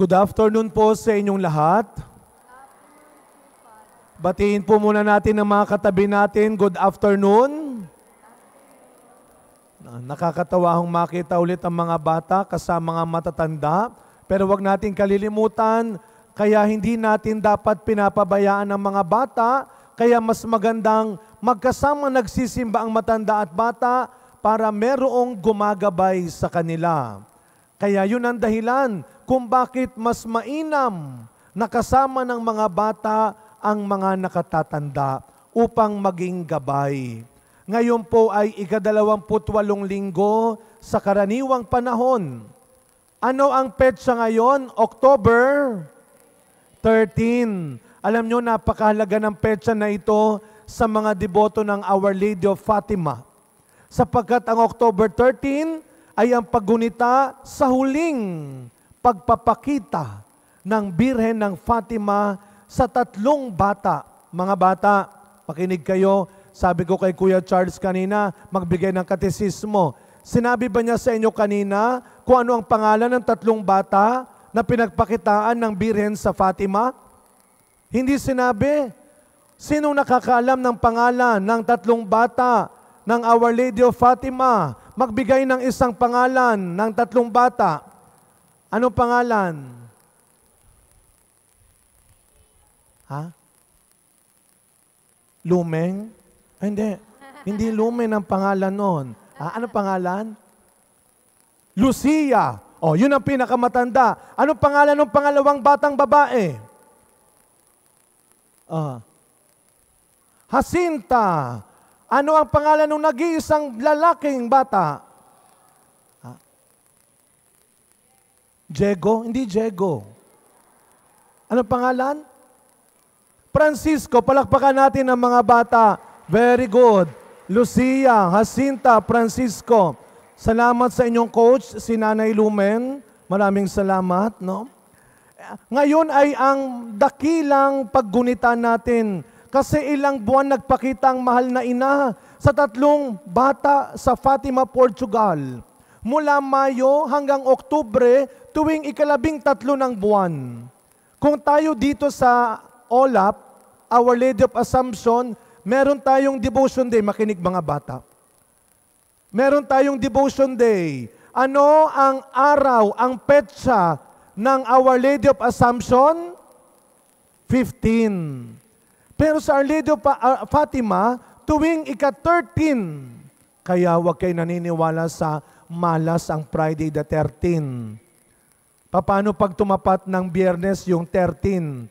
Good afternoon po sa inyong lahat. Batiin po muna natin ang mga katabi natin. Good afternoon. Nakakatawa akong makita ulit ang mga bata kasama mga matatanda. Pero wag natin kalilimutan, kaya hindi natin dapat pinapabayaan ang mga bata. Kaya mas magandang magkasama nagsisimba ang matanda at bata para merong gumagabay sa kanila. Kaya yun ang dahilan kung bakit mas mainam na kasama ng mga bata ang mga nakatatanda upang maging gabay. Ngayon po ay ika-28 linggo sa karaniwang panahon. Ano ang petsa ngayon? October 13. Alam nyo, napakahalaga ng petsa na ito sa mga deboto ng Our Lady of Fatima. Sapagkat ang October 13 ay ang paggunita sa huling pagpapakita ng Birhen ng Fatima sa 3 bata. Mga bata, pakinig kayo. Sabi ko kay Kuya Charles kanina, magbigay ng katesismo. Sinabi ba niya sa inyo kanina kung ano ang pangalan ng 3 bata na pinagpakitaan ng Birhen sa Fatima? Hindi sinabi. Sinong nakakaalam ng pangalan ng 3 bata ng Our Lady of Fatima? Magbigay ng isang pangalan ng 3 bata. Anong pangalan? Ha? Lumeng? Ay, hindi. Hindi Lumen ang pangalan noon. Ano pangalan? Lucia. Oh, yun ang pinakamatanda. Anong pangalan ng pangalawang batang babae? Jacinta. Ano ang pangalan ng nag-iisang lalaking bata? Diego? Hindi Diego. Ano pangalan? Francisco. Palakpakan natin ang mga bata. Very good. Lucia, Jacinta, Francisco. Salamat sa inyong coach, si Nanay Lumen. Maraming salamat, no? Ngayon ay ang dakilang paggunita natin kasi ilang buwan nagpakita ang mahal na ina sa 3 bata sa Fatima, Portugal. Mula Mayo hanggang Oktubre, tuwing ika-13 ng buwan. Kung tayo dito sa OLAP, Our Lady of Assumption, meron tayong devotion day. Makinig mga bata. Meron tayong devotion day. Ano ang araw, ang petsa ng Our Lady of Assumption? 15. Pero sa Our Lady of Fatima, tuwing ika-13. Kaya huwag kayo naniniwala sa malas ang Friday the 13. Paano pag tumapat ng Biyernes yung 13?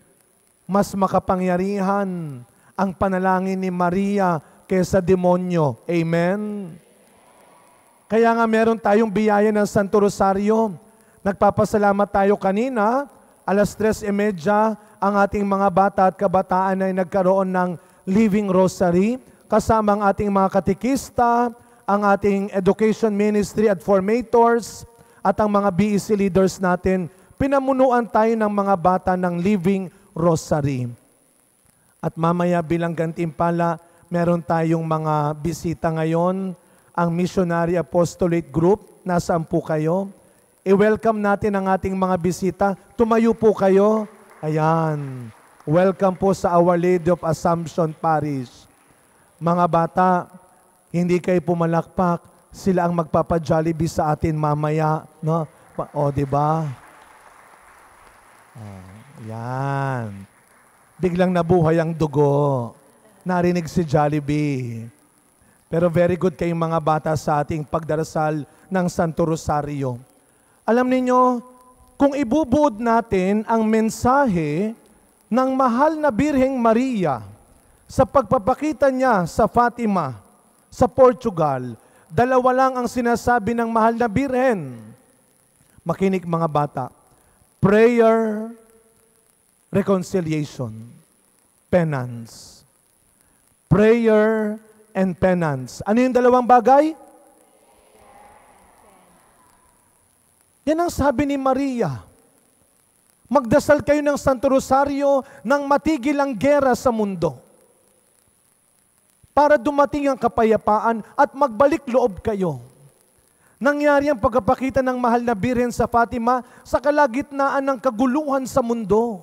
Mas makapangyarihan ang panalangin ni Maria kaysa demonyo. Amen? Kaya nga meron tayong biyaya ng Santo Rosario. Nagpapasalamat tayo kanina, 3:30, ang ating mga bata at kabataan ay nagkaroon ng Living Rosary, kasama ang ating mga katikista, ang ating education ministry at formators, at ang mga BEC leaders natin. Pinamunuan tayo ng mga bata ng Living Rosary. At mamaya bilang gantimpala, meron tayong mga bisita ngayon, ang Missionary Apostolate Group. Nasaan po kayo? I-welcome natin ang ating mga bisita. Tumayo po kayo. Ayan. Welcome po sa Our Lady of Assumption Parish. Mga bata, hindi kayo pumalakpak. Sila ang magpapa-Jollibee sa atin mamaya. No? O, diba? Yan. Biglang nabuhay ang dugo. Narinig si Jollibee. Pero very good kayong mga bata sa ating pagdarasal ng Santo Rosario. Alam niyo, kung ibubuod natin ang mensahe ng mahal na Birheng Maria sa pagpapakita niya sa Fatima, sa Portugal, 2 lang ang sinasabi ng mahal na Birhen. Makinig mga bata. Prayer, reconciliation, penance. Prayer and penance. Ano yung 2 bagay? Yan ang sabi ni Maria. Magdasal kayo ng Santo Rosario nang matigil ang gera sa mundo. Para dumating ang kapayapaan at magbalik loob kayo. Nangyari ang pagkapakita ng mahal na Birhen sa Fatima sa kalagitnaan ng kaguluhan sa mundo.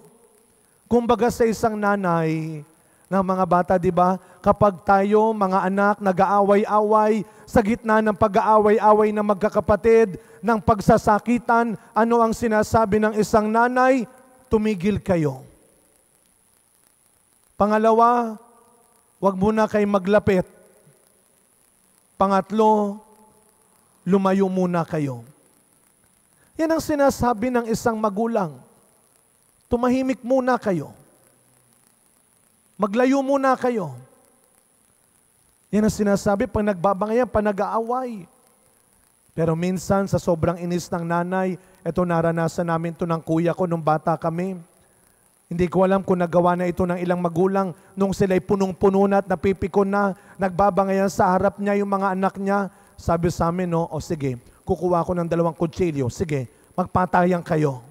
Kumbaga sa isang nanay ng mga bata, di ba? Kapag tayo, mga anak, nag-aaway-away, sa gitna ng pag-aaway-away ng magkakapatid, ng pagsasakitan, ano ang sinasabi ng isang nanay? Tumigil kayo. Pangalawa, huwag muna kayo maglapit. Pangatlo, lumayo muna kayo. Yan ang sinasabi ng isang magulang. Tumahimik muna kayo. Maglayo muna kayo. Yan ang sinasabi pag nagbabangayan, pag nag-aaway. Pero minsan sa sobrang inis ng nanay, ito naranasan namin ito ng kuya ko nung bata kami. Hindi ko alam kung nagawa na ito ng ilang magulang nung sila'y punong-puno na at napipikon na, nagbabangayan sa harap niya yung mga anak niya. Sabi sa amin, no, o sige, kukuha ko ng 2 kutsilyo. Sige, magpatayan kayo.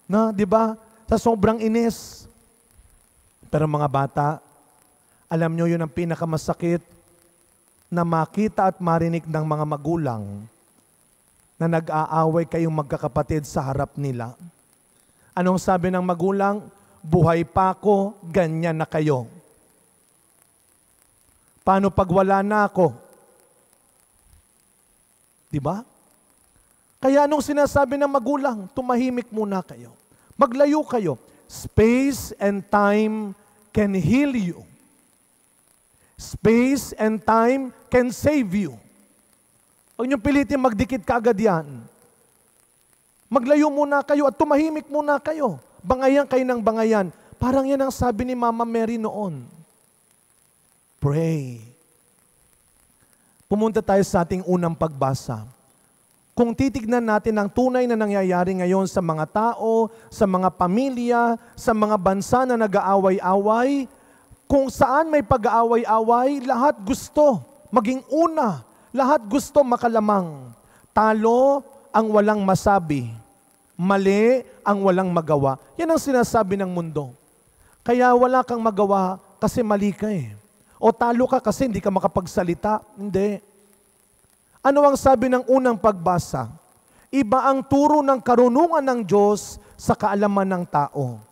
Na, di ba? Sa sobrang inis. Pero mga bata, alam nyo yun ang pinakamasakit na makita at marinig ng mga magulang na nag-aaway kayong magkakapatid sa harap nila. Anong sabi ng magulang? Buhay pa ako, ganyan na kayo. Paano pag wala na ako? Diba? Kaya anong sinasabi ng magulang? Tumahimik muna kayo. Maglayo kayo. Space and time can heal you. Space and time can save you. Huwag niyong pilitin magdikit kaagad yan. Maglayo muna kayo at tumahimik muna kayo. Bangayan kayo ng bangayan. Parang yan ang sabi ni Mama Mary noon. Pray. Pumunta tayo sa ating unang pagbasa. Kung titignan natin ang tunay na nangyayari ngayon sa mga tao, sa mga pamilya, sa mga bansa na nag-aaway-away, kung saan may pag-aaway-away, lahat gusto maging una, lahat gusto makalamang. Talo ang walang masabi, mali ang walang magawa. Yan ang sinasabi ng mundo. Kaya wala kang magawa kasi mali ka eh. O talo ka kasi hindi ka makapagsalita. Hindi. Ano ang sabi ng unang pagbasa? Iba ang turo ng karunungan ng Diyos sa kaalaman ng tao.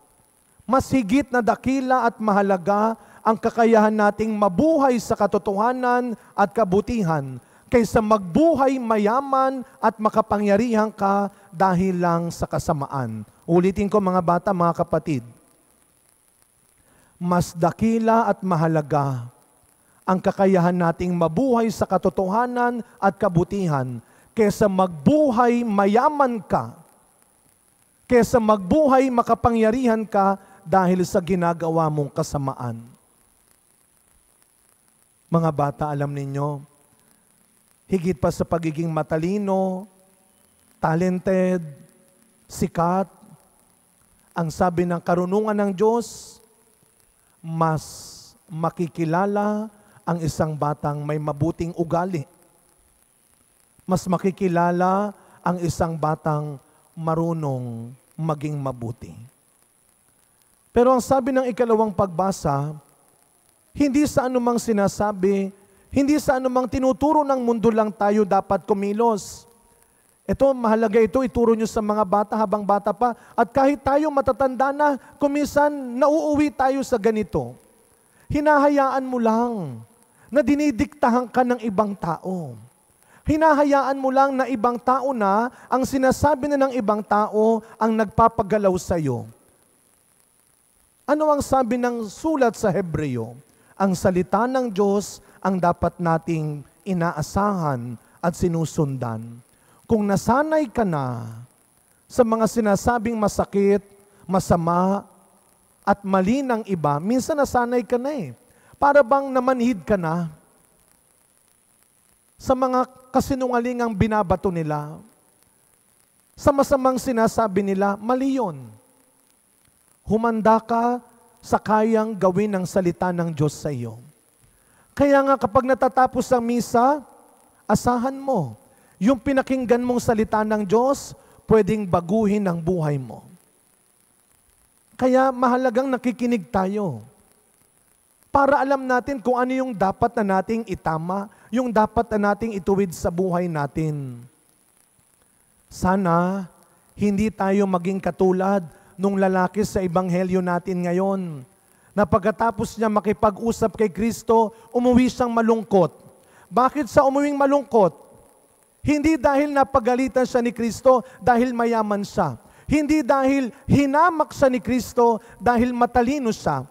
Mas higit na dakila at mahalaga ang kakayahan nating mabuhay sa katotohanan at kabutihan kaysa magbuhay mayaman at makapangyarihan ka dahil lang sa kasamaan. Ulitin ko mga bata, mga kapatid. Mas dakila at mahalaga ang kakayahan nating mabuhay sa katotohanan at kabutihan kaysa magbuhay mayaman ka, kaysa magbuhay makapangyarihan ka dahil sa ginagawa mong kasamaan. Mga bata, alam ninyo, higit pa sa pagiging matalino, talented, sikat, ang sabi ng karunungan ng Diyos, mas makikilala ang isang batang may mabuting ugali. Mas makikilala ang isang batang marunong maging mabuti. Pero ang sabi ng ikalawang pagbasa, hindi sa anumang sinasabi, hindi sa anumang tinuturo ng mundo lang tayo dapat kumilos. Ito, mahalaga ito, ituro nyo sa mga bata habang bata pa. At kahit tayo matatanda na, kuminsan nauuwi tayo sa ganito. Hinahayaan mo lang na dinidiktahan ka ng ibang tao. Hinahayaan mo lang na ibang tao na, ang sinasabi na ng ibang tao ang nagpapagalaw sa iyo. Ano ang sabi ng sulat sa Hebreo? Ang salita ng Diyos ang dapat nating inaasahan at sinusundan. Kung nasanay ka na sa mga sinasabing masakit, masama, at mali ng iba, minsan nasanay ka na eh. Para bang namanhid ka na sa mga kasinungalingang binabato nila, sa masamang sinasabi nila, mali yun. Humanda ka sa kayang gawin ng salita ng Diyos sa iyo. Kaya nga kapag natatapos ang misa, asahan mo, yung pinakinggan mong salita ng Diyos, pwedeng baguhin ang buhay mo. Kaya mahalagang nakikinig tayo para alam natin kung ano yung dapat na nating itama, yung dapat na nating ituwid sa buhay natin. Sana hindi tayo maging katulad nung lalaki sa ebanghelyo natin ngayon, na pagkatapos niya makipag-usap kay Kristo, umuwi siyang malungkot. Bakit sa umuwing malungkot? Hindi dahil napagalitan siya ni Kristo dahil mayaman siya. Hindi dahil hinamak siya ni Kristo dahil matalino siya.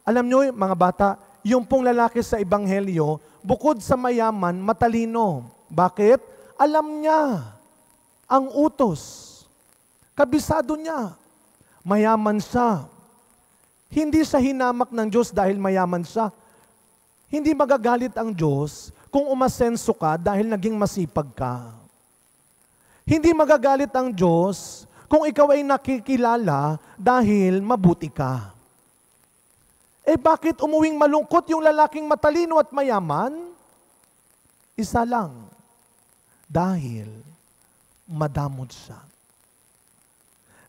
Alam niyo, mga bata, yung pong lalaki sa ebanghelyo, bukod sa mayaman, matalino. Bakit? Alam niya ang utos. Kabisado niya. Mayaman siya. Hindi siya hinamak ng Diyos dahil mayaman siya. Hindi magagalit ang Diyos kung umasenso ka dahil naging masipag ka. Hindi magagalit ang Diyos kung ikaw ay nakikilala dahil mabuti ka. Bakit umuwing malungkot yung lalaking matalino at mayaman? Isa lang. Dahil madamot siya.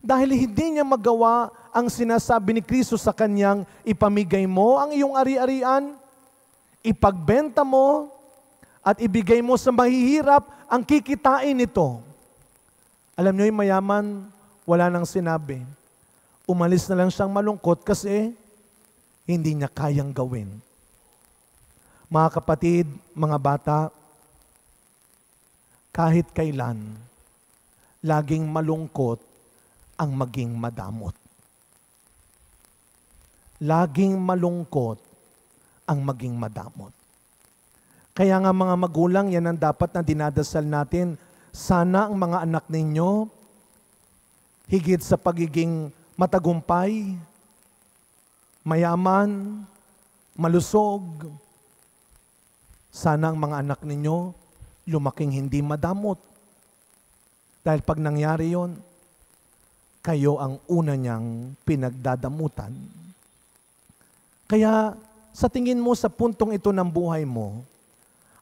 Dahil hindi niya magawa ang sinasabi ni Kristo sa kanyang, ipamigay mo ang iyong ari-arian, ipagbenta mo, at ibigay mo sa mahihirap ang kikitain nito. Alam niyo yung mayaman, wala nang sinabi. Umalis na lang siyang malungkot kasi hindi niya kayang gawin. Mga kapatid, mga bata, kahit kailan, laging malungkot ang maging madamot. Laging malungkot ang maging madamot. Kaya nga mga magulang, yan ang dapat na dinadasal natin. Sana ang mga anak ninyo, higit sa pagiging matagumpay, mayaman, malusog, sana ang mga anak ninyo lumaking hindi madamot. Dahil pag nangyari yon, kayo ang una niyang pinagdadamutan. Kaya sa tingin mo sa puntong ito ng buhay mo,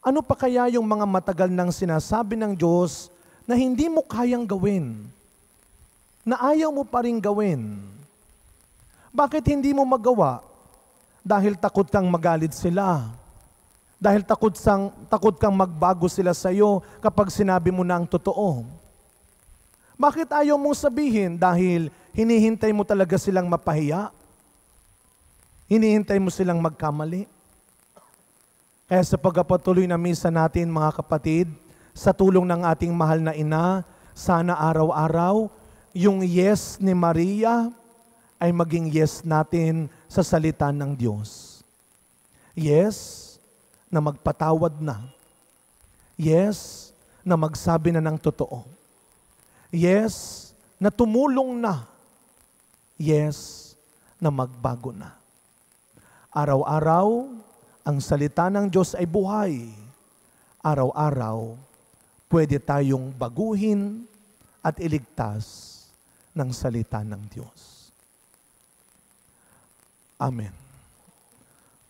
ano pa kaya yung mga matagal nang sinasabi ng Diyos na hindi mo kayang gawin? Na ayaw mo pa rin gawin? Bakit hindi mo magawa? Dahil takot kang magalit sila. Dahil takot kang magbago sila sa iyo kapag sinabi mo na ang totoo. Bakit ayaw mong sabihin? Dahil hinihintay mo talaga silang mapahiya? Hinihintay mo silang magkamali? Kaya sa pagpapatuloy na misa natin, mga kapatid, sa tulong ng ating mahal na ina, sana araw-araw, yung yes ni Maria ay maging yes natin sa salita ng Diyos. Yes na magpatawad na. Yes na magsabi na ng totoo. Yes na tumulong na. Yes na magbago na. Araw-araw, ang salita ng Diyos ay buhay. Araw-araw, pwede tayong baguhin at iligtas ng salita ng Diyos. Amen.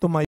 Tumayo.